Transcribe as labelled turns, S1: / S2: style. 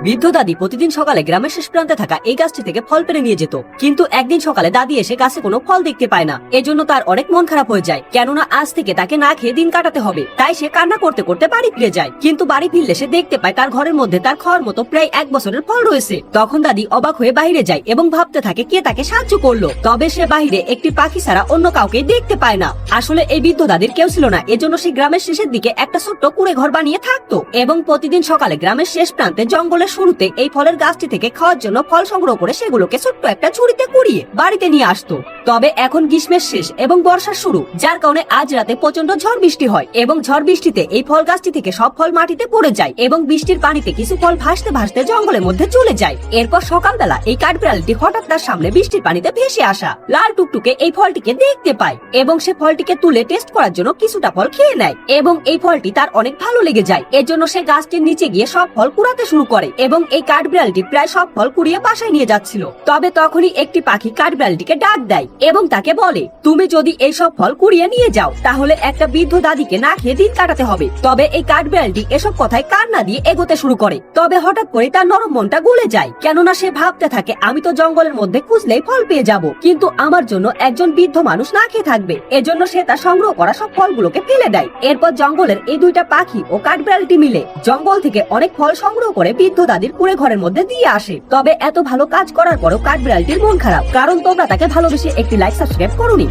S1: বৃদ্ধ দাদি প্রতিদিন সকালে গ্রামের শেষ প্রান্তে থাকা এই গাছটি থেকে ফল পেড়ে নিয়ে যেত, কিন্তু একদিন সকালে দাদি এসে গাছে কোনো ফল দেখতে পায় না। এজন্য তার অনেক মন খারাপ হয়ে যায়, কেননা আজ থেকে তাকে না খেয়ে দিন কাটাতে হবে। তাই সে কান্না করতে করতে বাড়ি ফিরে যায়, কিন্তু বাড়ি ফিরলে সে দেখতে পায় তার ঘরের মধ্যে তার খাওয়ার মতো প্রায় 1 বছরের ফল রয়েছে। তখন দাদি অবাক হয়ে বাইরে যায় এবং ভাবতে থাকে কে তাকে সাহায্য করলো। তবে সে বাইরে একটি পাখি ছাড়া অন্য কাউকে দেখতে পায় না। আসলে এই বৃদ্ধ দাদির কেউ ছিল না, এজন্য সে গ্রামের শেষের দিকে একটা ছোট্ট কুড়ে ঘর বানিয়ে থাকতো এবং প্রতিদিন সকালে গ্রামের শেষ প্রান্তে জঙ্গলের শুরুতে এই ফলের গাছটি থেকে খাওয়ার জন্য ফল সংগ্রহ করে সেগুলোকে ছোট্ট একটা ঝুড়িতে কুড়িয়ে বাড়িতে নিয়ে আসতো। তবে এখন গ্রীষ্মের শেষ এবং বর্ষার শুরু, যার কারণে আজ রাতে প্রচন্ড ঝড় বৃষ্টি হয় এবং ঝড় বৃষ্টিতে এই ফল গাছটি থেকে সব ফল মাটিতে পড়ে যায় এবং বৃষ্টির পানিতে কিছু ফল ভাসতে ভাসতে জঙ্গলের মধ্যে চলে যায়। এরপর সকালবেলা এই কাঠবিড়ালটি হঠাৎ তার সামনে বৃষ্টির পানিতে ভেসে আসা লাল টুকটুকে এই ফলটিকে দেখতে পায় এবং সে ফলটিকে তুলে টেস্ট করার জন্য কিছুটা ফল খেয়ে নেয় এবং এই ফলটি তার অনেক ভালো লেগে যায়। এর জন্য সে গাছটির নিচে গিয়ে সব ফল কুড়াতে শুরু করে এবং এই কাঠবিড়ালটি প্রায় সব ফল কুড়িয়ে বাসায় নিয়ে যাচ্ছিল। তবে তখনই একটি পাখি কাঠবিড়ালটিকে ডাক দেয় এবং তাকে বলে, তুমি যদি এই সব ফল কুড়িয়ে নিয়ে যাও তাহলে একটা বৃদ্ধ দাদিকে না খেয়ে দিন কাটাতে হবে। তবে এই কাঠবিড়ালটি এসব কথায় কান না দিয়ে এগোতে শুরু করে। তবে হঠাৎ করে তার নরম মনটা গলে যায়, কেননা সে ভাবতে থাকে আমি তো জঙ্গলের মধ্যে খুঁজলেই ফল পেয়ে যাব, কিন্তু আমার জন্য একজন বৃদ্ধ মানুষ না খেয়ে থাকবে। এজন্য সে তার সংগ্রহ করা সব ফলগুলোকে ফেলে দেয়। এরপর জঙ্গলের এই দুইটা পাখি ও কাঠবিড়ালটি মিলে জঙ্গল থেকে অনেক ফল সংগ্রহ করে বৃদ্ধ দাদির কুড়ে ঘরের মধ্যে দিয়ে আসে। তবে এত ভালো কাজ করার পরও কাঠবিড়ালটির মন খারাপ, কারণ তোমরা তাকে ভালোবেসে একটি লাইক সাবস্ক্রাইব করোনি।